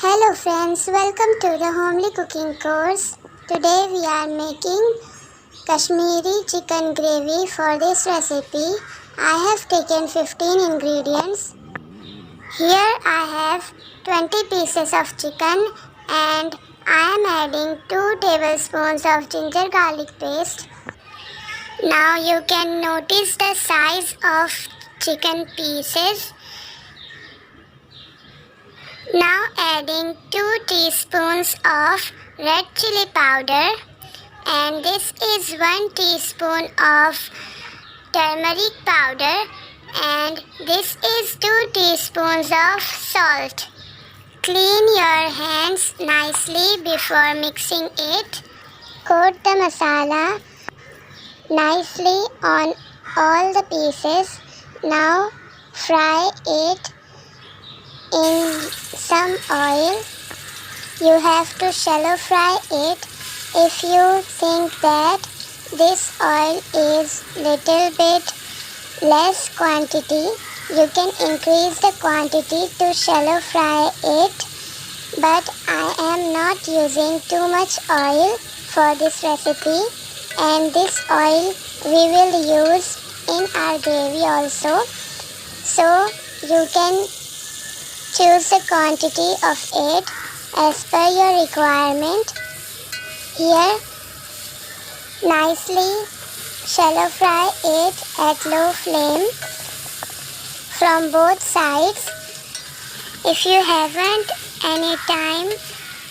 Hello friends, welcome to the homely cooking course. Today we are making Kashmiri chicken gravy. For this recipe, I have taken 15 ingredients. Here I have 20 pieces of chicken and I am adding 2 tablespoons of ginger garlic paste. Now you can notice the size of chicken pieces. Now adding 2 teaspoons of red chili powder, and this is 1 teaspoon of turmeric powder, and this is 2 teaspoons of salt. Clean your hands nicely before mixing it. Coat the masala nicely on all the pieces. Now fry it in some oil. You have to shallow fry it. If you think that this oil is little bit less quantity, you can increase the quantity to shallow fry it. But I am not using too much oil for this recipe, and this oil we will use in our gravy also. So you can choose the quantity of it as per your requirement. Here, nicely shallow fry it at low flame from both sides. If you haven't any time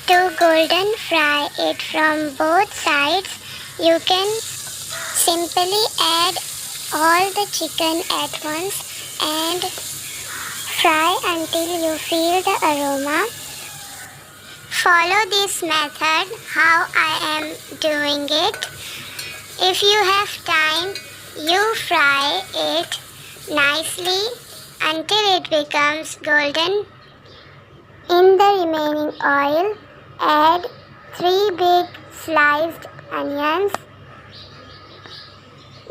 to golden fry it from both sides, you can simply add all the chicken at once and fry until you feel the aroma. Follow this method how I am doing it. If you have time, you fry it nicely until it becomes golden. In the remaining oil, add 3 big sliced onions.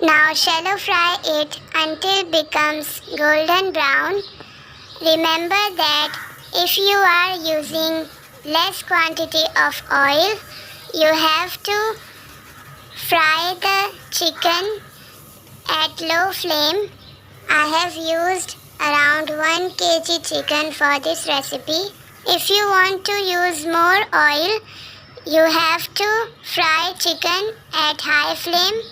Now shallow fry it until it becomes golden brown. Remember that if you are using less quantity of oil, you have to fry the chicken at low flame. I have used around 1 kg chicken for this recipe. If you want to use more oil, you have to fry chicken at high flame.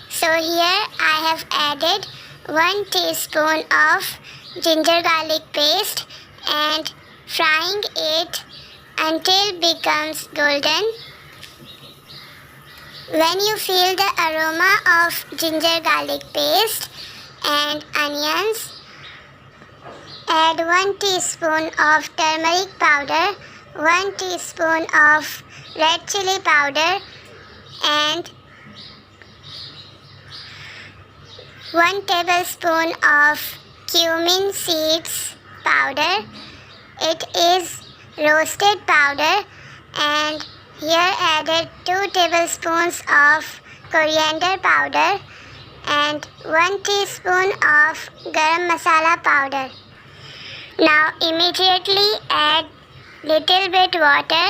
So here I have added 1 teaspoon of ginger garlic paste and frying it until it becomes golden. When you feel the aroma of ginger garlic paste and onions, add 1 teaspoon of turmeric powder, 1 teaspoon of red chili powder, and 1 tablespoon of cumin seeds powder. It is roasted powder, and here added 2 tablespoons of coriander powder and 1 teaspoon of garam masala powder. Now immediately add little bit water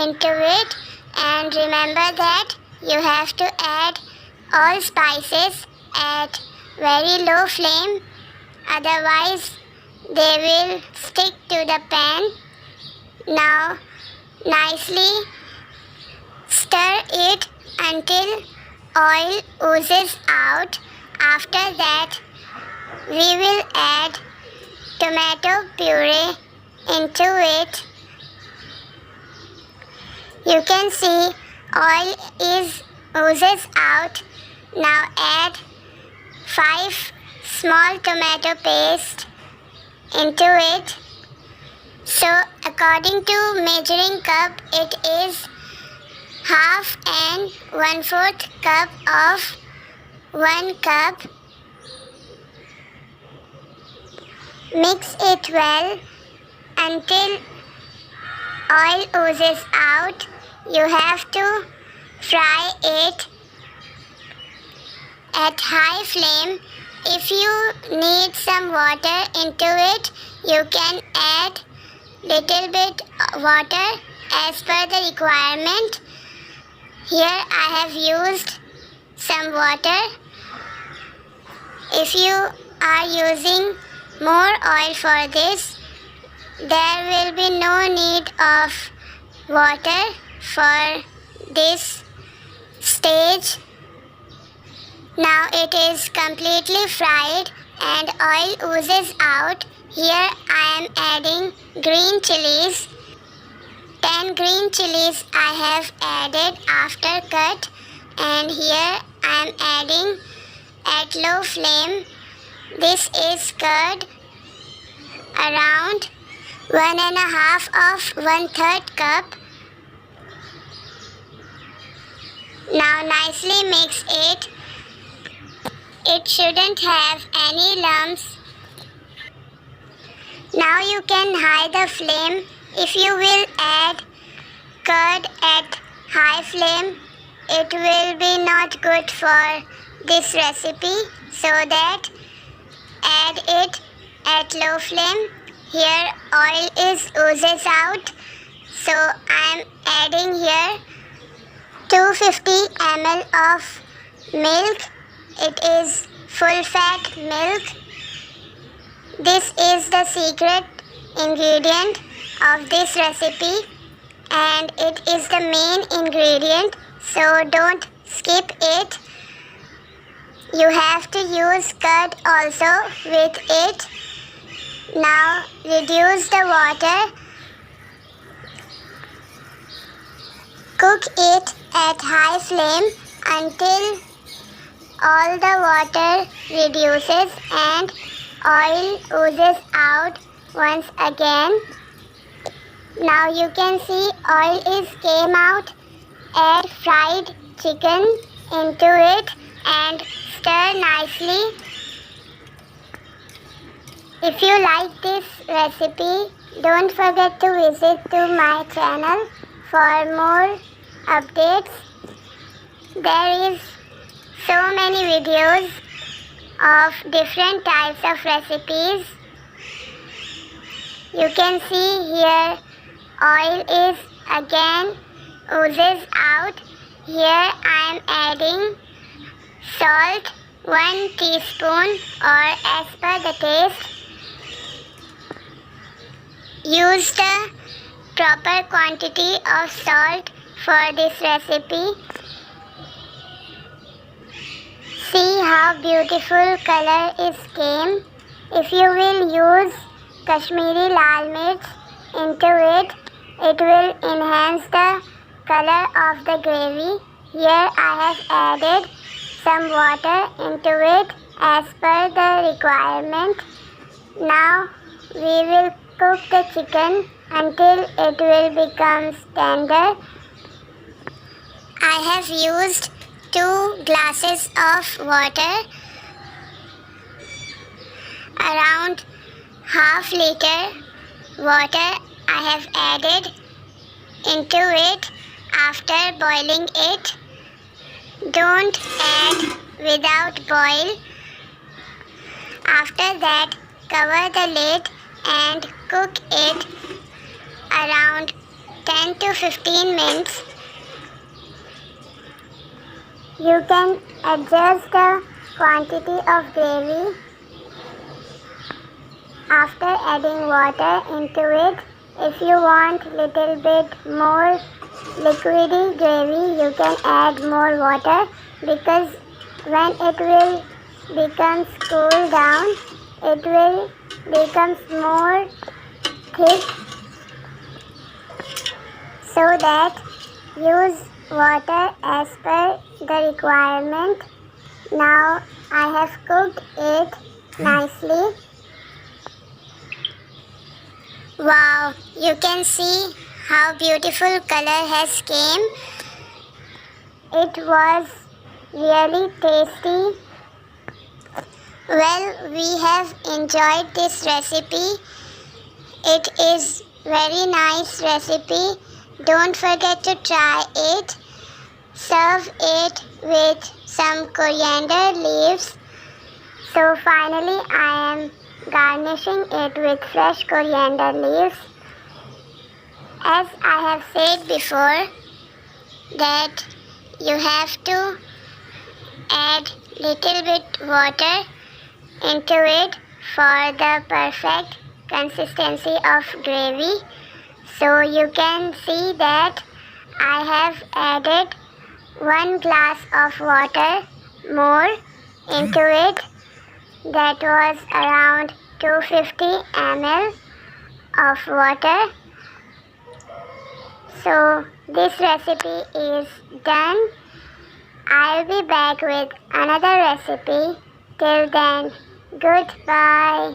into it, and remember that you have to add all spices at very low flame, otherwise they will stick to the pan. Now nicely stir it until oil oozes out. After that, we will add tomato puree into it. You can see oil is oozes out. Now add 5 small tomato paste into it. So according to measuring cup, it is half and 1/4 cup of 1 cup. Mix it well until oil oozes out. You have to fry it at high flame. If you need some water into it, you can add little bit water as per the requirement. Here I have used some water. If you are using more oil for this, there will be no need of water for this stage. Now it is completely fried and oil oozes out. Here I am adding green chilies. 10 green chilies I have added after cut, and here I am adding at low flame. This is curd, around 1.5 of 1/3 cup. Now nicely mix it. It shouldn't have any lumps. Now you can high the flame. If you will add curd at high flame, it will be not good for this recipe, so that add it at low flame. Here oil is oozes out, so I am adding here 250 ml of milk. It is full fat milk. This is the secret ingredient of this recipe, and it is the main ingredient, so don't skip it. You have to use curd also with it. Now reduce the water. Cook it at high flame until all the water reduces and oil oozes out once again. Now you can see oil is came out. Add fried chicken into it and stir nicely. If you like this recipe, don't forget to visit to my channel for more updates. There is so many videos of different types of recipes. You can see here oil is again oozes out. Here I am adding salt, 1 teaspoon or as per the taste. Use the proper quantity of salt for this recipe. See how beautiful color is came. If you will use Kashmiri Lal Mirch into it, it will enhance the color of the gravy. Here I have added some water into it as per the requirement. Now we will cook the chicken until it will become tender. I have used 2 glasses of water, around half liter water I have added into it after boiling it. Don't add without boil. After that, cover the lid and cook it around 10 to 15 minutes. You can adjust the quantity of gravy after adding water into it. If you want little bit more liquidy gravy, you can add more water, because when it will becomes cool down, it will becomes more thick, so that use water as per the requirement. Now I have cooked it nicely. Wow, you can see how beautiful color has came. It was really tasty. Well, we have enjoyed this recipe. It is very nice recipe. Don't forget to try it. Serve it with some coriander leaves. So finally I am garnishing it with fresh coriander leaves. as I have said before, that you have to add little bit water into it for the perfect consistency of gravy. So you can see that I have added 1 glass of water more into it. That was around 250 ml of water. So this recipe is done. I'll be back with another recipe. Till then, goodbye.